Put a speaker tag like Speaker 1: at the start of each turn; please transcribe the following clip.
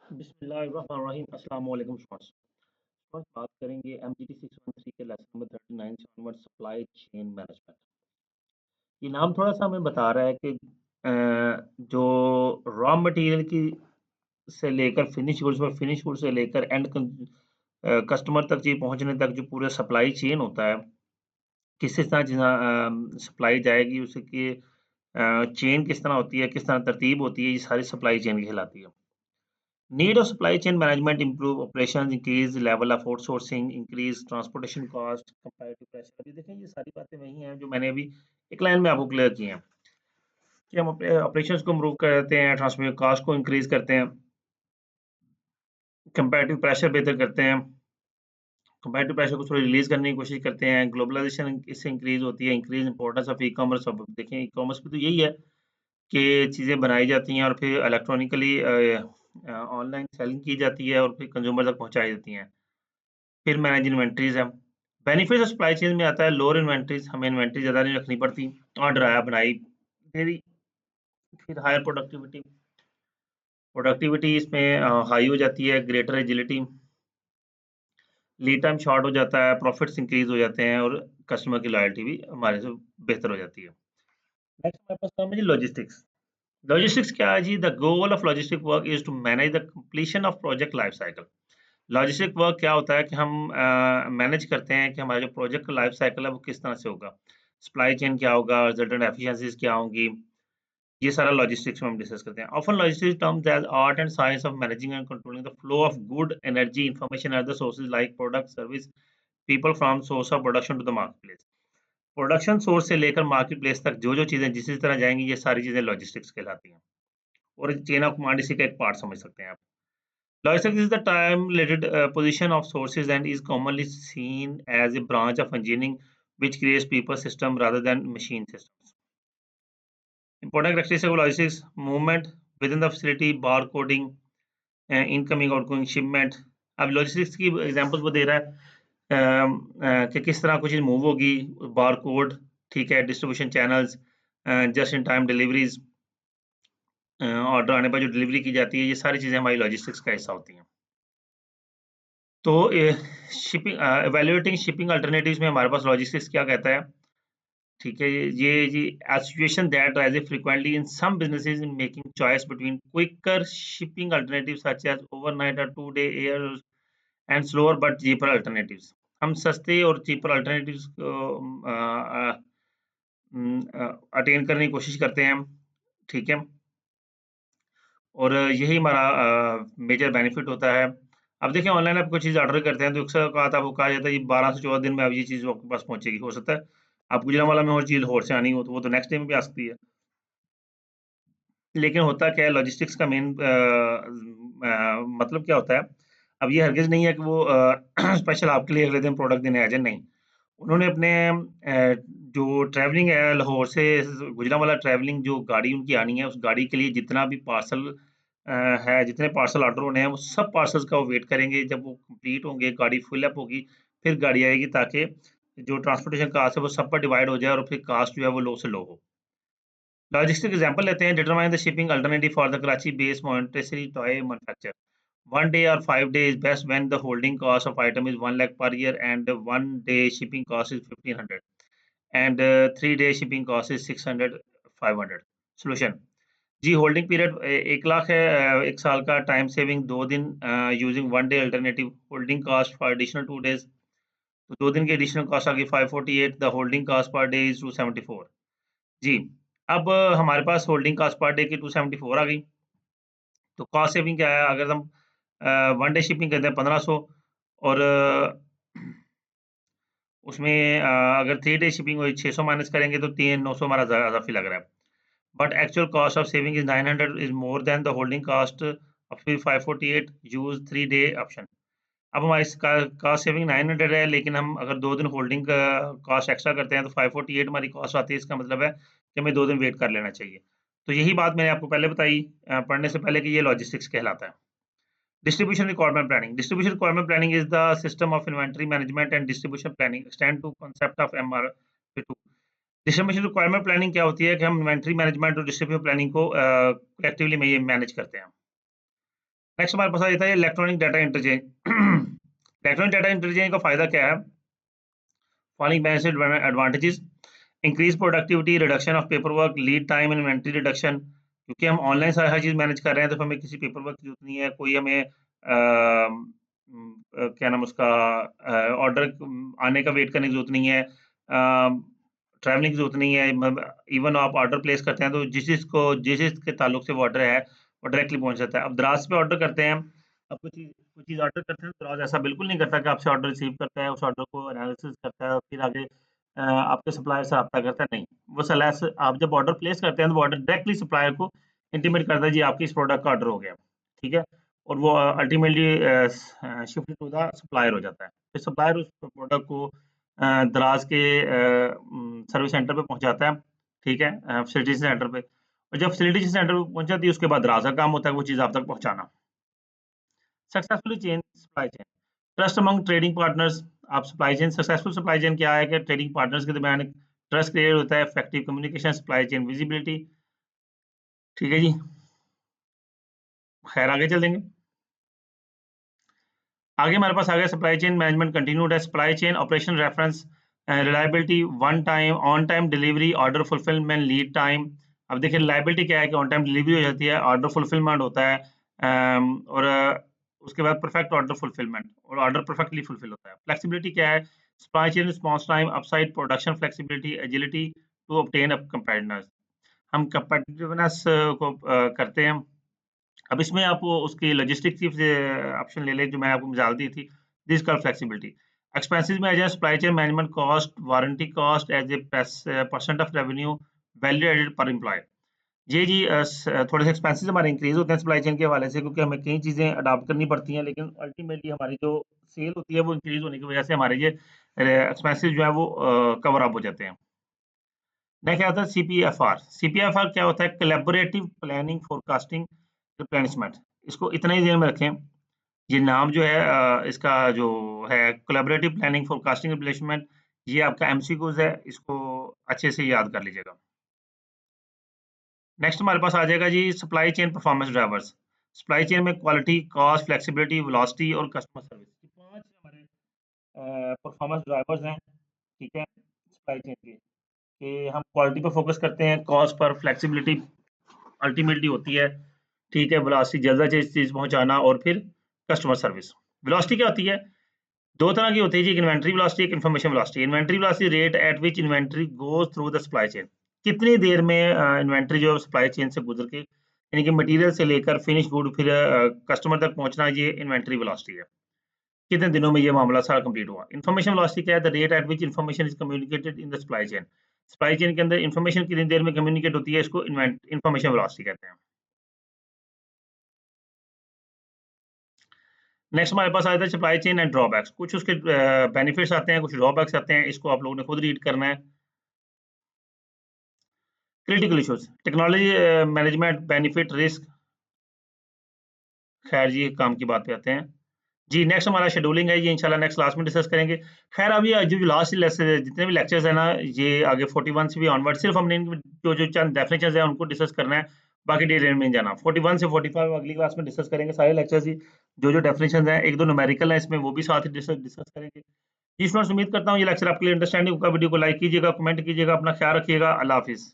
Speaker 1: बिस्मिल्लाहिर्रहमानिर्रहीम। अस्सलाम वालेकुम स्टूडेंट्स। स्टूडेंट्स, बात करेंगे एमजीटी 613 के लेसन नंबर 39 से ऑनवर्ड सप्लाई चेन मैनेजमेंट। ये नाम थोड़ा सा हमें बता रहा है कि जो रॉ मटेरियल की से लेकर फिनिश गुड्स और फिनिश गुड्स से लेकर एंड कस्टमर तक जी पहुंचने तक जो पूरा सप्लाई चेन होता है, किस तरह सप्लाई जाएगी, उसकी चेन किस तरह होती है, किस तरह तरतीब होती है, ये सारी सप्लाई चेन कहलाती है। Need of supply chain management improve operations, increase level of outsourcing, increase transportation cost, comparative pressure। अभी देखें ये सारी बातें वही हैं जो मैंने अभी एक लाइन में आपको क्लियर की हैं कि हम अपने ऑपरेशंस को इम्प्रूव करते हैं, ट्रांसपोर्ट कॉस्ट को इंक्रीज करते हैं, कंपैरेटिव प्रेशर बेहतर करते हैं, कंपैरेटिव प्रेशर को थोड़ा रिलीज करने की कोशिश करते हैं, ग्लोबलाइजेशन इससे इंक्रीज होती है, increase importance of e commerce. अब देखें ई कॉमर्स भी तो यही है कि चीज़ें बनाई जाती हैं और फिर इलेक्ट्रॉनिकली ऑनलाइन सेलिंग की जाती है और फिर कंज्यूमर तक पहुंचाई जाती हैं। फिर मैनेज इन्वेंट्रीज है। बेनिफिट ऑफ सप्लाई चेन में आता है लोअर इन्वेंट्रीज, हमें इन्वेंट्री ज़्यादा नहीं रखनी पड़ती, ऑर्डर आया बनाई दे दी। फिर हायर प्रोडक्टिविटी, प्रोडक्टिविटी इसमें हाई हो जाती है, greater agility, lead time short हो जाता है, प्रॉफिट्स इंक्रीज हो जाते हैं और कस्टमर की लॉयल्टी भी हमारे से बेहतर हो जाती है। नेक्स्ट हमारे पास काम है जी लॉजिस्टिक्स। लॉजिस्टिक्स क्या है जी? The goal of logistic work is to manage the completion of project life cycle. Logistic work क्या होता है कि हम मैनेज करते हैं कि हमारा जो प्रोजेक्ट का लाइफ साइकिल है वो किस तरह से होगा, सप्लाई चेन क्या होगा, रिजल्टेंट एफिशिएंसीज क्या होंगी, ये सारा लॉजिस्टिक्स में हम डिस्कस करते हैं। Often logistics terms as art and science of managing and controlling the flow of good energy information at the sources like product service people from source of production to the market place. Production source से लेकर market place तक जो जो चीज़ें जिस जिस तरह जाएंगी, ये सारी चीज़ें लॉजिस्टिक्स कहलाती हैं और चेन ऑफ कमांड इसी का एक पार्ट समझ सकते हैं आप। Logistics is the time-related position of sources and is commonly seen as a branch of engineering which creates people system rather than machine systems. Important characteristics of logistics: movement within the facility, bar coding, incoming outgoing shipment। अब logistics की examples वो दे रहा है कि किस तरह कुछ चीज़ move होगी, बार कोड, ठीक है, distribution channels, just in time deliveries, order आने पर जो डिलीवरी की जाती है, ये सारी चीज़ें हमारी लॉजिस्टिक्स का हिस्सा होती हैं। तो शिपिंग इवैल्यूएटिंग शिपिंग अल्टरनेटिव्स में हमारे पास लॉजिस्टिक्स क्या कहता है, ठीक है, ये जी a situation that arises frequently in some businesses in making choice between quicker shipping alternatives such as overnight or 2-day air and slower but cheaper alternatives। हम सस्ते और चीपर अल्टरनेटिव्स को अटेन करने की कोशिश करते हैं, ठीक है, और यही हमारा मेजर बेनिफिट होता है। अब देखिए ऑनलाइन आप कोई चीज़ ऑर्डर करते हैं तो अक्सर कहा था, आपको कहा जाता है ये 12 से 14 दिन में अब ये चीज़ आपके पास पहुँचेगी। हो सकता है आप गुजरांवाला में और चीज़ होर से आनी हो तो वो तो नेक्स्ट डे में भी आ सकती है। लेकिन होता क्या है, लॉजिस्टिक्स का मेन मतलब क्या होता है, अब ये हरगिज़ नहीं है कि वो स्पेशल आपके लिए अगले दिन प्रोडक्ट देने आ जाए, नहीं। उन्होंने अपने जो ट्रैवलिंग है लाहौर से गुजरांवाला ट्रैवलिंग जो गाड़ी उनकी आनी है, उस गाड़ी के लिए जितना भी पार्सल है, जितने पार्सल ऑर्डर होने हैं, वो सब पार्सल्स का वो वेट करेंगे। जब वो कंप्लीट होंगे, गाड़ी फिल अप होगी, फिर गाड़ी आएगी ताकि जो ट्रांसपोर्टेशन कॉस्ट है वो सब पर डिवाइड हो जाए और फिर कॉस्ट जो है वो लो से लो हो। लॉजिस्टिक एग्जांपल लेते हैं। Determine the shipping alternative for the Karachi based Montessori toy manufacturer। 1 day or 5 day is best when the holding cost of item is 1 lakh per year and 1 day shipping cost is 1500 and 3 day shipping cost is 600 500। Solution जी, holding period 1 lakh है, 1 साल का, time saving 2 दिन, using 1 day alternative, holding cost for additional 2 days, तो 2 दिन की additional cost आ गई 548, the holding cost per day is 274। जी, अब हमारे पास होल्डिंग कॉस्ट पर डे की 274 आ गई, तो कॉस्ट सेविंग क्या है, अगर हम 1 डे शिपिंग करते हैं 1500 और उसमें अगर 3 डे शिपिंग हुई 600 माइनस करेंगे तो 900 हमारा इजाफी लग रहा है। But actual cost of saving is 900 is more than the holding cost of 548, use 3 day option. अब हमारी कॉस्ट सेविंग 900 है, लेकिन हम अगर 2 दिन होल्डिंग का कॉस्ट एक्स्ट्रा करते हैं तो 548 हमारी कॉस्ट आती है। इसका मतलब है कि हमें 2 दिन वेट कर लेना चाहिए। तो यही बात मैंने आपको पहले बताई पढ़ने से पहले कि ये लॉजिस्टिक्स कहलाता है। Distribution requirement planning. Distribution requirement planning is the system of inventory management and distribution planning extend to concept of MRP2। Distribution requirement planning क्या होती है कि हम इन्वेंटरी मैनेजमेंट और डिस्ट्रीब्यूशन प्लानिंग को कलेक्टिवली में ये मैनेज करते हैं। नेक्स्ट हमारे पास आ जाता है electronic data interchange. Electronic data interchange का फायदा क्या है? Following benefit advantages: increase productivity, reduction of paper work, lead time and inventory reduction. क्योंकि हम ऑनलाइन सारी हर चीज़ मैनेज कर रहे हैं तो हमें किसी पेपर वर्क की जरूरत नहीं है, कोई हमें क्या नाम उसका ऑर्डर आने का वेट करने की जरूरत नहीं है, ट्रैवलिंग की जरूरत नहीं है। इवन आप ऑर्डर प्लेस करते हैं तो जिस चीज़ के ताल्लुक से वो ऑर्डर है वो डायरेक्टली पहुंच जाता है। अब दराज पे ऑर्डर करते हैं हम, अब कुछ चीज़ ऑर्डर करते हैं तो दराज ऐसा बिल्कुल नहीं करता कि आपसे ऑर्डर रिसीव करता है, उस ऑर्डर को एनालिसिस करता है और फिर आगे आपके सप्लायर से रब्ता करता है, नहीं। वो सलैस आप जब ऑर्डर प्लेस करते हैं तो वो ऑर्डर डायरेक्टली सप्लायर को इंटीमेट करता है, जी आपकी इस प्रोडक्ट का ऑर्डर हो गया, ठीक है। और वो ultimately shift to the supplier हो जाता है। फिर सप्लायर उस प्रोडक्ट को दराज के सर्विस सेंटर पे पहुंचाता है, ठीक है, फैसिलिटी सेंटर पे। और जब फैसिलिटी सेंटर पे पहुंच जाती है उसके बाद दराज का काम होता है वो चीज़ आप तक पहुंचाना। Successfully chain supply chain, trust among trading partners. आप supply chain, successful supply chain क्या है कि ट्रेडिंग पार्टनर्स के दरमियान एक ट्रस्ट क्रिएट होता है, effective communication, supply chain visibility, ठीक है जी। खैर आगे चल देंगे। आगे हमारे पास आ गया सप्लाई चेन मैनेजमेंट कंटिन्यूड है, supply chain operation reference, reliability, one time on time delivery, order fulfilment, lead time. अब देखिए रिलायबिलिटी क्या है कि ऑन टाइम डिलीवरी हो जाती है, ऑर्डर फुलफिलमेंट होता है, और उसके बाद परफेक्ट ऑर्डर फुलफिलमेंट और ऑर्डर परफेक्टली फुलफिल होता है। फ्लेक्सिबिलिटी क्या है? Supply chain response time, upside production flexibility, agility to obtain a competitiveness. हम कंपेटिटिवनेस को करते हैं। अब इसमें आप उसकी लॉजिस्टिक की ऑप्शन ले लें जो मैंने आपको मिसाल दी थी, दिस कॉल्ड फ्लेक्सिबिलिटी। एक्सपेंसेस में आ जाए supply chain management cost, warranty cost as a percent of revenue, value added per employ. ये जी थोड़े से एक्सपेंसेस हमारे इंक्रीज होते हैं सप्लाई चेन के हवाले से, क्योंकि हमें कई चीज़ें अडॉप्ट करनी पड़ती हैं, लेकिन अल्टीमेटली हमारी जो सेल होती है वो इंक्रीज होने की वजह से हमारे ये एक्सपेंसेस जो है वो कवर अप हो जाते हैं। नेक्स्ट आता है CPFR। CPFR क्या होता है? Collaborative planning forecasting replenishment. इसको इतना ही ध्यान में रखें, ये नाम जो है इसका जो है कोलैबोरेटिव प्लानिंग फोरकास्टिंग रिप्लेनिशमेंट, ये आपका MCQs है, इसको अच्छे से याद कर लीजिएगा। नेक्स्ट हमारे पास आ जाएगा जी supply chain performance drivers. Supply chain में क्वालिटी, कॉस्ट, फ्लेक्सिबिलिटी, वेलोसिटी और कस्टमर सर्विस, ये 5 हमारे परफॉर्मेंस ड्राइवर्स हैं, ठीक है, सप्लाई चेन के। कि हम क्वालिटी पर फोकस करते हैं, कॉस्ट पर, फ्लेक्सिबिलिटी अल्टीमेटली होती है, ठीक है, वेलोसिटी जल्द से चीज़ पहुँचाना, और फिर कस्टमर सर्विस। वेलोसिटी क्या होती है? 2 तरह की होती है जी, एक इन्वेंटरी वेलोसिटी, एक information velocity. Inventory velocity rate at which inventory goes through the supply chain. कितनी देर में इन्वेंटरी जो है सप्लाई चेन से गुजर के, यानी कि मटेरियल से लेकर फिनिश गुड फिर कस्टमर तक पहुंचना, ये इन्वेंटरी वेलोसिटी है। कितने दिनों में ये मामला सारा कंप्लीट हुआ। इन्फॉर्मेशन वेलोसिटी क्या है? The rate at which information is communicated in the supply chain. Supply chain के अंदर इन्फॉर्मेशन कितनी देर में कम्युनिकेट होती है, इसको इन्फॉर्मेशन वेलोसिटी कहते हैं। नेक्स्ट हमारे पास आता है सप्लाई चेन एंड ड्रॉबैक्स। कुछ उसके बेनिफिट्स आते हैं, कुछ ड्रॉबैक्स आते हैं, इसको आप लोगों ने खुद रीड करना है। Critical issues, technology management, benefit, risk. खैर जी काम की बात पे आते हैं जी। नेक्स्ट हमारा शेड्यूलिंग है, ये इंशाल्लाह नेक्स्ट क्लास में डिस्कस करेंगे। खैर अभी जो लास्ट जितने भी लेक्चर्स हैं ना, ये आगे 41 से भी ऑनवर्ड सिर्फ हमने इनकी जो चंद डेफिनेशंस हैं उनको डिस्कस करना है, बाकी डिटेल में नहीं जाना। 41 से 45 अगली क्लास में डिस्कस करेंगे सारे लेक्चर्स ही, जो डेफिनेशंस हैं, एक दो न्यूमेरिकल हैं इसमें, वो भी साथ ही डिस्कस करेंगे जी। स्टूडेंट्स उम्मीद करता हूँ ये लेक्चर आपके लिए अंडरस्टैंडिंग होगा। वीडियो को लाइक कीजिएगा, कमेंट कीजिएगा, अपना ख्याल रखिएगा। अल्लाह हाफिज़।